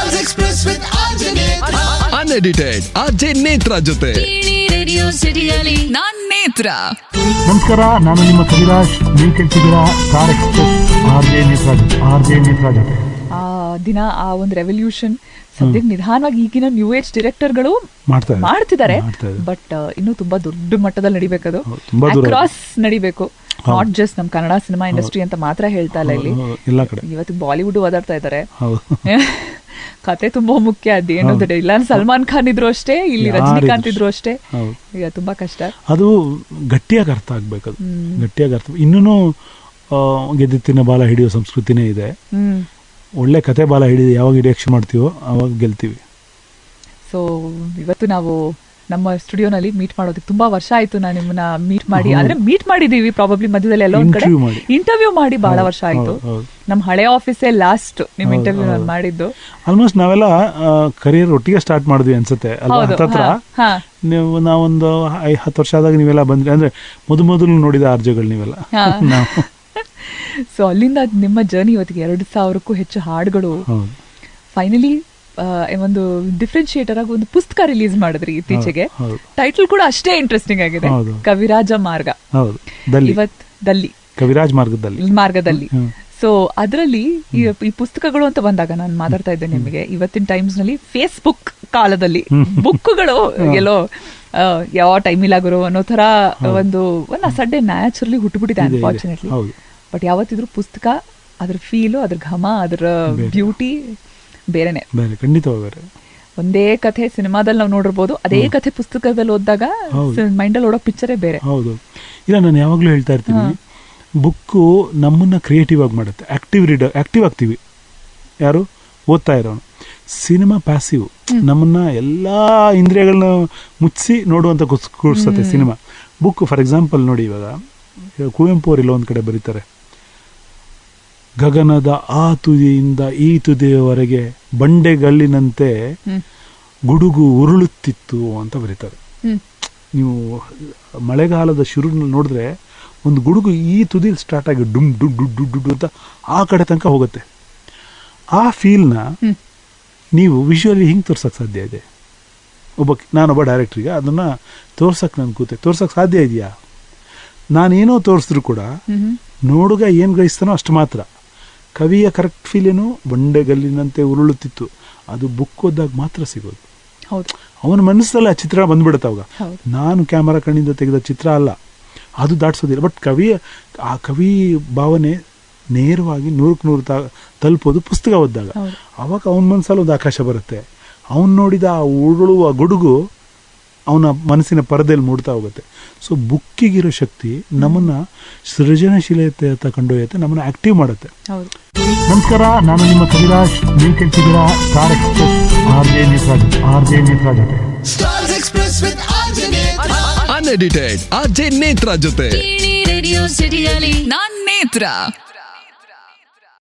Stars Express with RJ Netra. Unedited RJ Netra ಜೊತೆ radio ಸಿಟಿಯಲ್ಲಿ ನಾನ್ ನೇತ್ರ. ನಮಸ್ಕಾರ, ನಾನು ನಿಮ್ಮ ಕವಿರಾಜ್. ನೀವು ಕೇಳ್ತಿದ್ದೀರಾ ಸ್ಟಾರ್ ಎಕ್ಸ್ಪ್ರೆಸ್ RJ Netra ಜೊತೆ. ಆ ದಿನ ಆ ಒಂದು ರೆವಲ್ಯೂಷನ್ ಸದ್ಯಕ್ಕೆ ನಿಧಾನವಾಗಿ ಈಗಿನ ನ್ಯೂ ಏಜ್ ಡೈರೆಕ್ಟರ್ಗಳು ಮಾಡ್ತಿದ್ದಾರೆ, ಬಟ್ ಇನ್ನು ತುಂಬಾ ದೊಡ್ಡ ಮಟ್ಟದಲ್ಲಿ ನಡಿಬೇಕದು, ಅಕ್ರಾಸ್ ನಡಿಬೇಕು. ನಾಟ್ ಜಸ್ಟ್ ನಮ್ ಕನ್ನಡ ಸಿನಿಮಾ ಇಂಡಸ್ಟ್ರಿ ಅಂತ ಮಾತ್ರ ಹೇಳ್ತಾ ಇಲ್ಲ, ಇಲ್ಲಿ ಇವತ್ತು ಬಾಲಿವುಡ್ ಓದಾಡ್ತಾ ಇದ್ದಾರೆ. ಕತೆ ತುಂಬಾ ಮುಖ್ಯ. ಅದೇನು ಇಲ್ಲ ಸಲ್ಮಾನ್ ಖಾನ್ ಇದ್ರು ಅಷ್ಟೇ, ಇಲ್ಲಿ ರಜನಿಕಾಂತ್ ಇದ್ರು ಅಷ್ಟೇ. ಈಗ ತುಂಬಾ ಕಷ್ಟ. ಅದು ಗಟ್ಟಿಯಾಗಿ ಅರ್ಥ ಆಗ್ಬೇಕು, ಅದು ಗಟ್ಟಿಯಾಗಿ ಅರ್ಥ. ಇನ್ನೂ ಗೆದ್ದಿತ್ತಿನ ಬಾಲ ಹಿಡಿಯೋ ಸಂಸ್ಕೃತಿನೇ ಇದೆ. ಒಳ್ಳೆ ಕತೆ ಬಾಲ ಹಿಡಿದು ಯಾವಾಗ ಹಿಡಿಯಕ್ಷೆ ಮಾಡ್ತೀವೋ ಅವಾಗ ಗೆಲ್ತೀವಿ. ಸೊ ಇವತ್ತು ನಾವು ನಮ್ಮ ಸ್ಟುಡಿಯೋನಲ್ಲಿ ಮೀಟ್ ಮಾಡೋದಕ್ಕೆ ತುಂಬಾ ವರ್ಷ ಆಯ್ತು. ನಾನು ನಿಮ್ಮನ್ನ ಮೀಟ್ ಮಾಡಿ, ಅಂದ್ರೆ ಮೀಟ್ ಮಾಡಿದೀವಿ ಪ್ರಾಬಬ್ಲಿ ಮಧ್ಯದಲ್ಲಿ ಎಲ್ಲ ಒಂದ್ ಕಡೆ ಇಂಟರ್ವ್ಯೂ ಮಾಡಿ ಬಹಳ ವರ್ಷ ಆಯ್ತು. ನಮ್ ಹಳೆ ಆಫೀಸೇ ಲಾಸ್ಟ್ ನಿಮ್ ಇಂಟರ್ವ್ಯೂ ಮಾಡಿದ್ದು. ಆಲ್ಮೋಸ್ಟ್ ನಾವೆಲ್ಲ ಕರಿಯರ್ ಒಟ್ಟಿಗೆ ಸ್ಟಾರ್ಟ್ ಮಾಡಿದ್ವಿ ಅನ್ಸುತ್ತೆ ಅಲ್ವಾ? ಹತ್ರ ನೀವು ನಾವೊಂದು 10 ವರ್ಷ ಆದಾಗ ನೀವೆಲ್ಲ ಬಂದ್ರಿ, ಅಂದ್ರೆ ಮೊದಲು ನೋಡಿದ ಆರ್ಜೆಗಳು ನೀವೆಲ್ಲ. ಸೊ ಅಲ್ಲಿಂದ ನಿಮ್ಮ ಜರ್ನಿ ಇವತ್ತಿಗೆ 2,000ಕ್ಕೂ ಹೆಚ್ಚು ಹಾಡುಗಳು. ಫೈನಲಿ ಒಂದು ಡಿಫ್ರೆನ್ಶಿಯೇಟರ್ ಆಗಿ ಒಂದು ಪುಸ್ತಕ ರಿಲೀಸ್ ಮಾಡಿದ್ರಿ ಇತ್ತೀಚೆಗೆ. ಟೈಟಲ್ ಕೂಡ ಅಷ್ಟೇ ಇಂಟ್ರೆಸ್ಟಿಂಗ್ ಆಗಿದೆ, ಕವಿರಾಜ ಮಾರ್ಗ. ಕವಿರಾಜ್ ಮಾರ್ಗದಲ್ಲಿ. ಸೊ ಅದರಲ್ಲಿ ಈ ಪುಸ್ತಕಗಳು ಅಂತ ಬಂದಾಗ ನಾನು ಮಾತಾಡ್ತಾ ಇದ್ದೆ ನಿಮಗೆ, ಇವತ್ತಿನ ಟೈಮ್ಸ್ ನಲ್ಲಿ ಫೇಸ್ಬುಕ್ ಕಾಲದಲ್ಲಿ ಬುಕ್ಗಳು ಎಲ್ಲೋ ಯಾವ ಟೈಮಿಲಾಗಿರೋ ಅನ್ನೋ ತರ ಒಂದು ಸಡ್ಡೆ ನ್ಯಾಚುರಲಿ ಹುಟ್ಟುಬಿಟ್ಟಿದೆ ಅನ್ಫಾರ್ಚುನೇಟ್ಲಿ. ಬಟ್ ಯಾವತ್ತಿದ್ರು ಪುಸ್ತಕ, ಅದ್ರ ಫೀಲು, ಅದ್ರ ಘಮ, ಅದ್ರ ಬ್ಯೂಟಿ ಬೇರೆನೆ. ಖಂಡಿತವಾಗಿ ಒಂದೇ ಕಥೆ ಸಿನಿಮಾದಲ್ಲಿ ನಾವು ನೋಡಿರ್ಬೋದು, ಅದೇ ಕಥೆ ಪುಸ್ತಕದಲ್ಲಿ ಓದಿದಾಗ ಮೈಂಡಲ್ಲಿ ಓಡೋ ಪಿಕ್ಚರೇ ಬೇರೆ. ಹೌದು. ಇಲ್ಲ, ನಾನು ಯಾವಾಗಲೂ ಹೇಳ್ತಾ ಇರ್ತೀನಿ, ಬುಕ್ಕು ನಮ್ಮನ್ನ ಕ್ರಿಯೇಟಿವ್ ಆಗಿ ಮಾಡುತ್ತೆ. ಆಕ್ಟಿವ್ ಆಗ್ತೀವಿ ಯಾರು ಓದ್ತಾ ಇರೋನು. ಸಿನಿಮಾ ಪ್ಯಾಸಿವ್, ನಮ್ಮನ್ನ ಎಲ್ಲಾ ಇಂದ್ರಿಯಗಳನ್ನ ಮುಚ್ಚಿಸಿ ನೋಡುವಂತ ಕೂರಿಸುತ್ತೆ ಸಿನಿಮಾ. ಬುಕ್ ಫಾರ್ ಎಕ್ಸಾಂಪಲ್ ನೋಡಿ, ಇವಾಗ ಕುವೆಂಪು ಅವರು ಇಲ್ಲೊಂದ್ ಕಡೆ ಬರೀತಾರೆ, ಗಗನದ ಆ ತುದಿಯಿಂದ ಈ ತುದಿಯವರೆಗೆ ಬಂಡೆಗಲ್ಲಿನಂತೆ ಗುಡುಗು ಉರುಳುತ್ತಿತ್ತು ಅಂತ ಬರೀತಾರೆ. ನೀವು ಮಳೆಗಾಲದ ಶುರು ನೋಡಿದ್ರೆ ಒಂದು ಗುಡುಗು ಈ ತುದಿಲಿ ಸ್ಟಾರ್ಟ್ ಆಗಿ ಡುಮ್ ಡುಡ್ ಡುಡ್ ಡುಡ್ ಡುಡ್ ಅಂತ ಆ ಕಡೆ ತನಕ ಹೋಗುತ್ತೆ. ಆ ಫೀಲ್ನ ನೀವು ವಿಜುವಲಿ ಹಿಂಗೆ ತೋರ್ಸಕ್ಕೆ ಸಾಧ್ಯ ಇದೆ? ನಾನೊಬ್ಬ ಡೈರೆಕ್ಟ್ರಿಗೆ ಅದನ್ನು ತೋರ್ಸಕ್ಕೆ ನಾನು ತೋರ್ಸಕ್ಕೆ ಸಾಧ್ಯ ಇದೆಯಾ? ನಾನೇನೋ ತೋರಿಸಿದ್ರು ಕೂಡ ನೋಡುಗ ಏನು ಗ್ರಹಿಸ್ತಾನೋ ಅಷ್ಟು ಮಾತ್ರ. ಕವಿಯ ಕರೆಕ್ಟ್ ಫೀಲ್ ಏನು, ಬಂಡೆಗಲ್ಲಿನಂತೆ ಉರುಳುತ್ತಿತ್ತು, ಅದು ಬುಕ್ ಓದಾಗ ಮಾತ್ರ ಸಿಗೋದು. ಅವನ ಮನಸ್ಸಲ್ಲಿ ಆ ಚಿತ್ರ ಬಂದ್ಬಿಡುತ್ತೆ ಅವಾಗ. ನಾನು ಕ್ಯಾಮರಾ ಕಣ್ಣಿಂದ ತೆಗೆದ ಚಿತ್ರ ಅಲ್ಲ, ಅದು ದಾಟಿಸೋದಿಲ್ಲ. ಬಟ್ ಆ ಕವಿ ಭಾವನೆ ನೇರವಾಗಿ 100% ತಲುಪೋದು ಪುಸ್ತಕ ಓದಿದಾಗ. ಅವಾಗ ಅವನ ಮನಸ್ಸಲ್ಲಿ ಒಂದು ಆಕಾಶ ಬರುತ್ತೆ. ಅವನು ನೋಡಿದ ಆ ಉರುಳುವ ಗುಡುಗು ಅವನ ಮನಸ್ಸಿನ ಪರದೆಯಲ್ಲಿ ಮೂಡ್ತಾ ಹೋಗುತ್ತೆ. ಸೊ ಬುಕ್ಕಿಗಿರೋ ಶಕ್ತಿ ನಮ್ಮನ್ನ ಸೃಜನಶೀಲತೆ ಅಂತ ಕೊಂಡೊಯ್ಯುತ್ತೆ, ನಮ್ಮನ್ನ ಆಕ್ಟಿವ್ ಮಾಡುತ್ತೆ. ನಮಸ್ಕಾರ, ನಾನು ನಿಮ್ಮ ಕವಿರಾಜ್. ನೀವು ಕೇಳ್ತಿದ್ದೀರಾ ಸ್ಟಾರ್ ಎಕ್ಸ್ಪ್ರೆಸ್ RJ Netra ಜೊತೆ. Stars Express with RJ Netra. Unedited RJ Netra ಜೊತೆ ರೇಡಿಯೋ ಸಿಟಿಯಲ್ಲಿ ನಾನ್ ನೇತ್ರ.